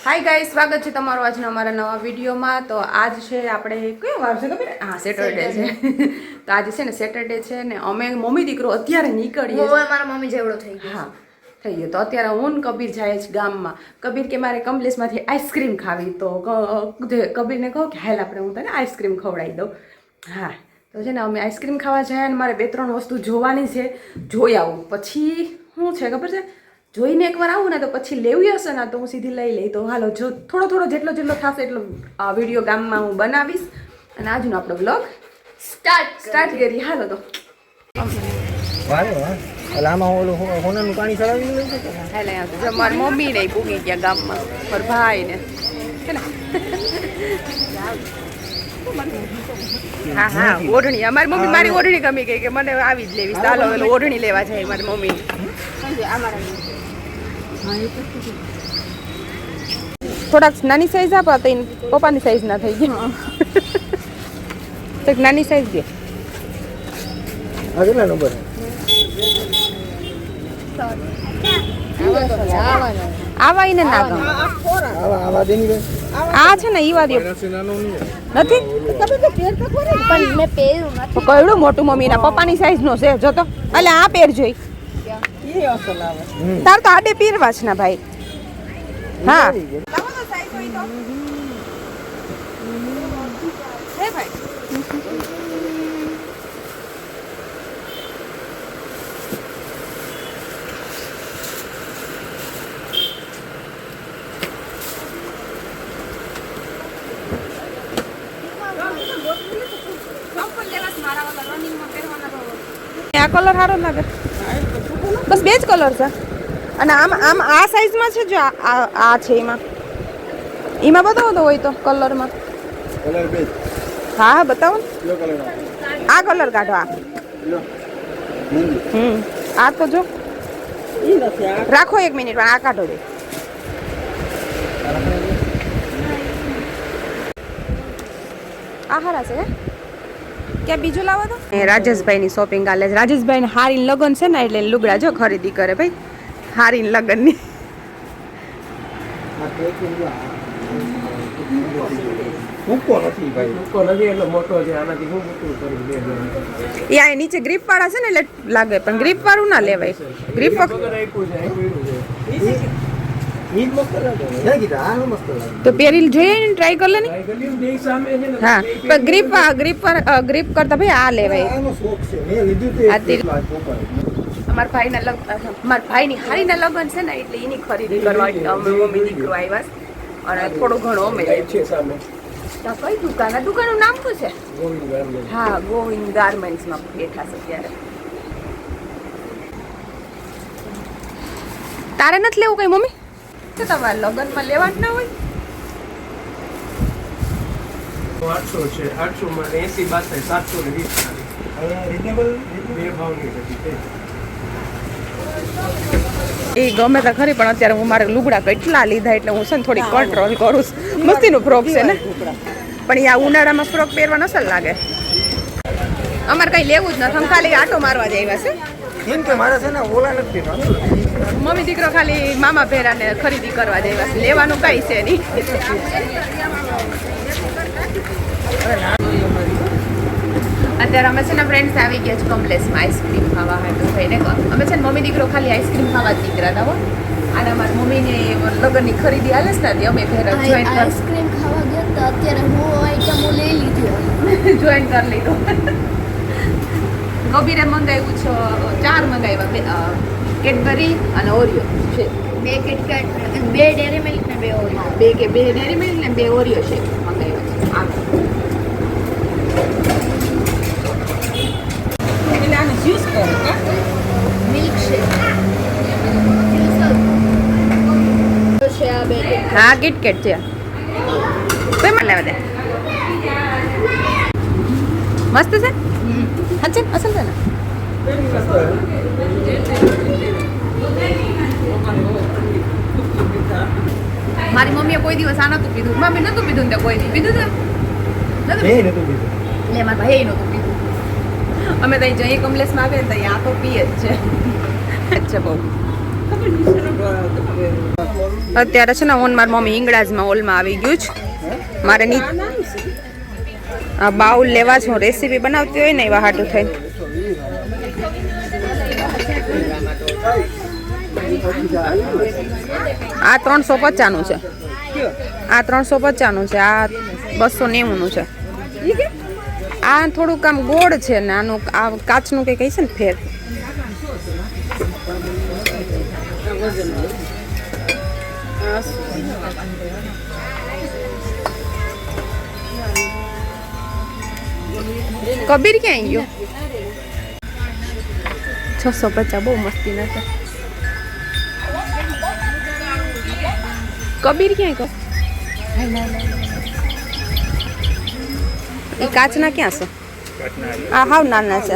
Hi guys, સ્વાગત છે તમારું આજના અમારા નવા વિડીયોમાં. તો આજ છે આપણે કયો વાર છે ખબર? હા, સેટરડે છે. તો આજે છે ને સેટરડે છે ને અમે મમ્મી દીકરો અત્યારે નીકળીએ. મારા મમ્મી જેવડો થઈ ગયો. હા, થઈ ગયો. તો અત્યારે હું ને કબીર જાય છે ગામમાં. કબીર કે મારે કમલેશમાંથી આઈસ્ક્રીમ ખાવી. તો કબીરને કહું કે હાલ આપણે હું તને આઈસ્ક્રીમ ખવડાવી દઉં. હા, તો છે ને અમે આઈસ્ક્રીમ ખાવા જાય અને મારે 2-3 વસ્તુ જોવાની છે. જોઈ આવું પછી શું છે ખબર છે, જોઈને એકવાર આવું ને તો પછી લેવી હશે ને તો હું સીધી લઈ લઈ. તો હાલો, જો થોડો જેટલો થશે એટલો વિડીયો ગામમાં હું બનાવીશ અને આજનો આપણો બ્લોગ સ્ટાર્ટ કરીએ. હાલો તો હોનાનું પાણી ચડાવી લઉં છે. હાલે જો મારી મમ્મી ને પૂગી ગયા ગામમાં, મારા ભાઈ ને હા ઓઢણી. અમારી મમ્મી મારી ઓઢણી ગમી ગઈ કે મને આવી જ લેવી. ચાલો ઓઢણી લેવા જાય મારી મમ્મી. થોડાક નાની સાઈઝ આપો તો પપ્પાની સાઈઝ ના થઈ ગઈ. તો નાની સાઈઝ દે. કેટલા નંબર? આવા ને ના ગમે. આ છે ને ઈ વાળી નથી પણ મેં પહેર્યું નથી. કયડું મોટું મમ્મી ના પપ્પાની સાઈઝ નો છે. જો તો એટલે આ પહેર જોઈ તાર તો આડે પહેરવા છે ને ભાઈ. હા આ કલર સારો લાગે. બસ બે જ કલર છે. અને આમ આ સાઈઝમાં છે. જો આ છે એમાં બતાવો તો હોય તો કલરમાં. હા બતાવો. આ કલર કાઢો. આ તો જો રાખો 1 મિનિટ. આ કાઢો દે. આ હારા છે. ક્યાં બીજું લાવો તો? રાજેશભાઈ ની શોપિંગ આલે. રાજેશભાઈ ને હારી લગન છે ને એટલે લુગડા જો ખરીદી કરે ભાઈ. હારી લગન ની નીચે ગ્રીપ વાળા છે ને એટલે લાગે, પણ ગ્રીપ વાળું ના લેવાય. ગ્રીપ તો પહેરી જોઈએ ને, ટ્રાય કરી લે ને. હા, પણ ગ્રીપ કરતા ભાઈ આ લેવાય. મારા ભાઈની હારીના લગ્ન છે ને એટલે એની ખરીદી કરવા અમે મમ્મી દીકરો આવ્યા અને થોડું ઘણું અમે કઈ દુકાનનું નામ શું છે? હા, ગોવિંદ ગાર્મેન્ટ્સમાં બેઠા છે ત્યારે. તારે નથી લેવું કઈ મમ્મી? તમારે લગ્નમાં લેવા જ ના હોય? 800 છે. 800 માં 80 બાદ 720 રીઝનેબલ બે ભાવની હતી. એ ગમે તો ખરી, પણ અત્યારે હું મારે લુગડા કેટલા લીધા એટલે હું છે ને થોડી કંટ્રોલ કરું છું. મસ્તીનું ફ્રોક છે ને, પણ આ ઉનાળામાં ફ્રોક પહેરવા નસલ લાગે. અમારે કઈ લેવું જ નથી, ખાલી આટો મારવા જ આવ્યા છે. કેમ કે મારે છે ને ઓલા નથી. મમ્મી દીકરો ખાલી મામા ભેરાને ખરીદી કરવા જ આવ્યા છે. લેવાનું કઈ છે નહીં. અત્યારે અમે છે ને ફ્રેન્ડ્સ આવી ગયા છે કમલેશમાં આઈસ્ક્રીમ ખાવા હાટું થઈને. અમે છે ને મમ્મી દીકરો ખાલી આઈસ્ક્રીમ ખાવા જ નીકળ્યા હતા. અને અમારી મમ્મીને લગ્નની ખરીદી હાલે છે ને અમે ઘરે જોઈન આઈસ્ક્રીમ ખાવા ગયા તો અત્યારે હું આઈટમ લઈ લીધી. જોઈન કરી લીધું. કબીરે મંગાવ્યું છે 4 મંગાવ્યા, કેડબરી અને ઓરિયો છે. 2 કિટકેટ, 2 ડેરી મિલ્ક ને 2 ઓરિયો. 2 ડેરી મિલ્ક ને 2 ઓરિયો છે મંગાવ્યા છે. હા, કિટકેટ છે. પેમેન્ટ લેવા દે. મસ્ત છે. હા, અસલ છે ને. મારી મમ્મીએ કોઈ દિવસ આ નતું પીધું. મમ્મી નતું પીધું ને કોઈ દી પીધું છે. લે મારા ભાઈ નતું પીધું. અમે ત્યાં જઈએ કમલેશમાં આવે ને ત્યાં આ તો પીએ જ છે. બહુ અત્યારે છે ને ઓન મારી મમ્મી ઈંગળાજમાં ઓલમાં આવી ગયું છે મારે આ બાઉલ લેવા છે હું રેસીપી બનાવતી હોય ને એવા હાટું થઈ આ 350 છે આ 350 છે આ 290 છે આ થોડુંક આમ ગોળ છે ને આનું આ કાચનું કંઈ કહે છે ને ફેર કબીર ક્યાં ગયો 650 બહુ મસ્તી ના છે કબીર ક્યાં ગયો એ કાચના ક્યાં છે આ હાવ નાના છે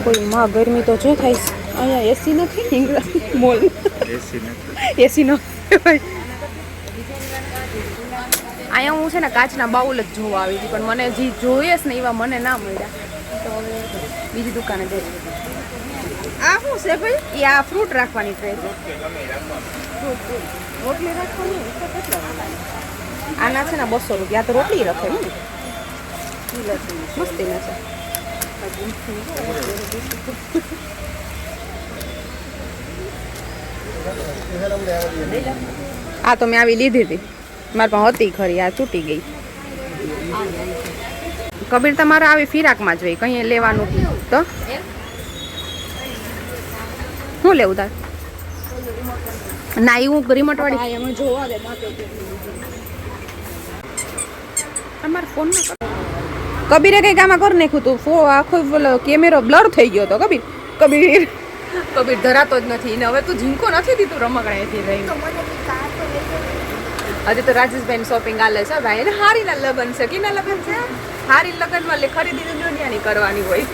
કોઈ માં ગરમી તો જો થાય છે અહીંયા એસી નથી ઇંગ્લિશ મોલ એસી નો અહીંયા હું છે ને કાચના બાઉલ જ જોવા આવી હતી પણ મને જે જોઈએ છે ને એવા મને ના મળ્યા તો હવે બીજી દુકાને જઈ આ શું છે ભાઈ એ આ ફ્રૂટ રાખવાની ટ્રે છે રોટલી રાખવાની આના છે ને 200 રૂપિયા તો રોટલી રખે ને મસ્તી ના છે આ તો મેં આવી લીધી હતી મારી પાસે હતી ખરી આ છૂટી ગઈ કબીર તમારે આવી ફિરાકમાં જ હોય કઈ લેવાનું તો શું લેવું તાર ના એવું રિમોટ વાળી તમારા ફોન કબીરે કઈ કામ કરી નાખ્યું તું આખો કેમેરો બ્લર થઈ ગયો હતો કબીર કબીર ધરાતો જ નથી ને હવે તું ઝીંકો નથી દીધું રમકડાથી રહી હજી તો રાજેશભાઈ શોપિંગ આલે છે ભાઈ એને હારીના લગ્ન છે કીના લગ્ન છે હારી લગ્નમાં ખરીદી દુનિયાની કરવાની હોય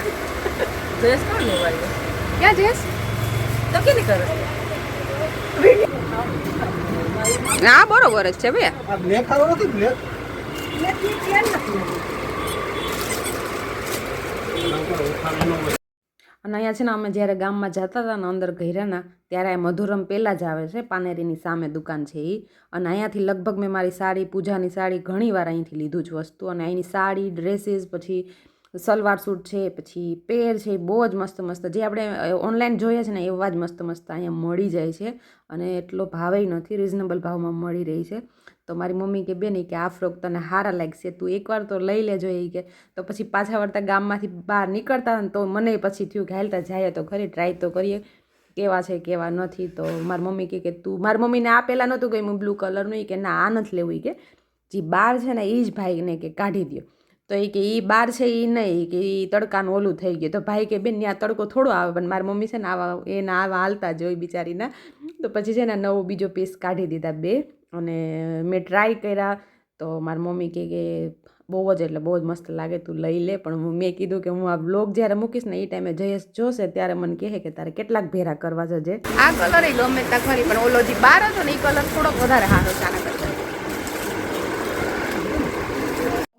જયેશ કોણ લેવાય ક્યાં જયેશ તો કેની કરે હા બરોબર જ છે ભાઈ આ બ્લેક આવો નથી બ્લેક અને અહીંયા છે ને અમે જ્યારે ગામમાં જતા હતા ને અંદર ઘેરાના ત્યારે આ મધુરમ પહેલાં જ આવે છે પાનેરીની સામે દુકાન છે એ અને અહીંયાથી લગભગ મેં મારી સાડી પૂજાની સાડી ઘણી વાર અહીંથી લીધું જ વસ્તુ અને અહીંની સાડી ડ્રેસીસ પછી સલવાર સૂટ છે પછી પેર છે બહુ જ મસ્ત મસ્ત જે આપણે ઓનલાઈન જોઈએ છે ને એવા જ મસ્ત મસ્ત અહીંયા મળી જાય છે અને એટલો ભાવે નથી રિઝનેબલ ભાવમાં મળી રહી છે તો મારી મમ્મી કે બેન કે આ ફ્રોક તને સારા લાગશે તું એકવાર તો લઈ લેજો એ કે તો પછી પાછા વળતા ગામમાંથી બહાર નીકળતા ને તો મને પછી થયું કે હાલતા જાય તો ખરી ટ્રાય તો કરીએ કેવા છે કેવા નથી તો મારી મમ્મી કે તું મારી મમ્મીને આ પહેલાં નહોતું ગયું બ્લુ કલરનું કે ના આ નથી લેવું કે જે બાર છે ને એ જ ભાઈને કે કાઢી દો તો એ કે એ બાર છે એ નહીં કે એ તડકાનું ઓલું થઈ ગયું તો ભાઈ કે બેન ત્યાં તડકો થોડો આવે પણ મારી મમ્મી છે ને આવા હાલતા જ હોય બિચારીના તો પછી છે ને નવો બીજો પીસ કાઢી દીધા બે અને મેં ટ્રાય કર્યા તો મારી મમ્મી કે બહુ જ એટલે બહુ જ મસ્ત લાગે તું લઈ લે પણ મેં કીધું કે હું આ બ્લોગ જ્યારે મૂકીશ ને એ ટાઈમે જયેશ જોશે ત્યારે મને કહે કે તારે કેટલાક ભેરા કરવા જજે આ કલર એ ગમે ત્યાં ખરી પણ ઓલો જે બાર હતો ને એ કલર થોડોક વધારે સારો છે આના કરતા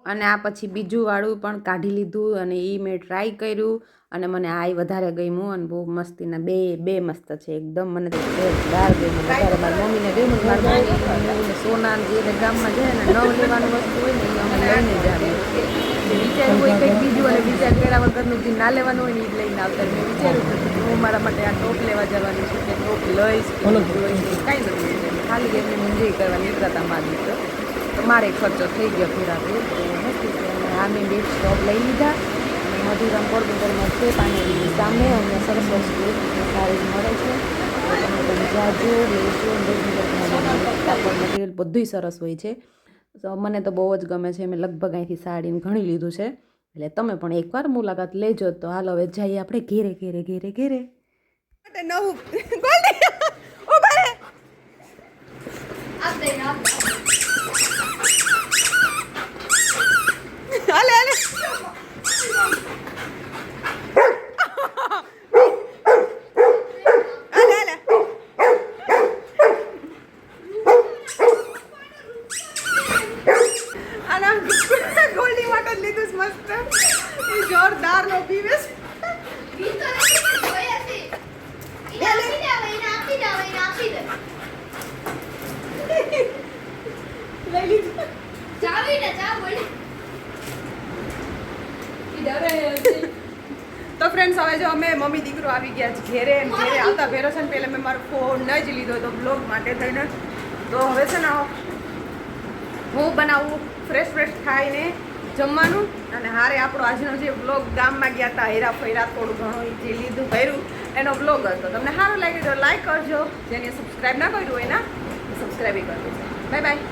અને આ પછી બીજું વાળું પણ કાઢી લીધું અને એ મેં ટ્રાય કર્યું અને મને આ વધારે ગમ્યું અને બહુ મસ્તીના બે મસ્ત છે એકદમ મને તો જોરદાર ગમ્યું વધારે મારી મમ્મીને ગમ્યું મારી મમ્મી સોના જે ગામમાં જાય ને નવ લેવાનું વસ્તુ હોય ને એ અમે લઈને જ આવીએ વિચાર્યું હોય કંઈક બીજું અને વિચાર કર્યા વગરનું જે ના લેવાનું હોય ને એ જ લઈને આવતા મેં વિચાર્યું કે હું મારા માટે આ ટોપ લેવા જવાની છું કે ટોપ લઈશ કાંઈ નથી ખાલી એમને એન્જોય કરવા નીકળતા મારી તો મારે ખર્ચો થઈ ગયો ફેરાતો તો મસ્તી છે અને આ મેં બે સ્ટોપ લઈ લીધા અને મધુરમ પોરબંદરમાં છે પાનેરીની સામે અમને સરસ વસ્તુ સારી મળે છે તો તમે પણ જાજો લેજો કાપડ મટીરિયલ બધું સરસ હોય છે તો મને તો બહુ જ ગમે છે મેં લગભગ અહીંથી સાડીને ઘણી લીધું છે એટલે તમે પણ એકવાર મુલાકાત લેજો તો હાલો હવે જઈએ આપણે ઘેરે નવું હાલે હાલે ગોલ્ડી વાટર લીધું મસ્ત જોરદાર નો પીવે ફ્રેન્ડ્સ હવે જો અમે મમ્મી દીકરો આવી ગયા છે ઘેરે અને ઘેરે આવતા ભેરો છે ને પહેલાં મેં મારો ફોન જ લીધો હતો બ્લોગ માટે થઈને. તો હવે છે ને હું બનાવું ફ્રેશ થાઈને જમવાનું અને હારે આપણો આજનો જે બ્લોગ ગામમાં ગયા હતા હેરા ફેરા થોડું ઘણું જે લીધું કર્યું એનો બ્લોગ હતો. તમને સારો લાગે તો લાઈક કરજો, જેને સબસ્ક્રાઈબ ના કર્યું હોય ને સબસ્ક્રાઈબ કરી દેજો. Bye bye.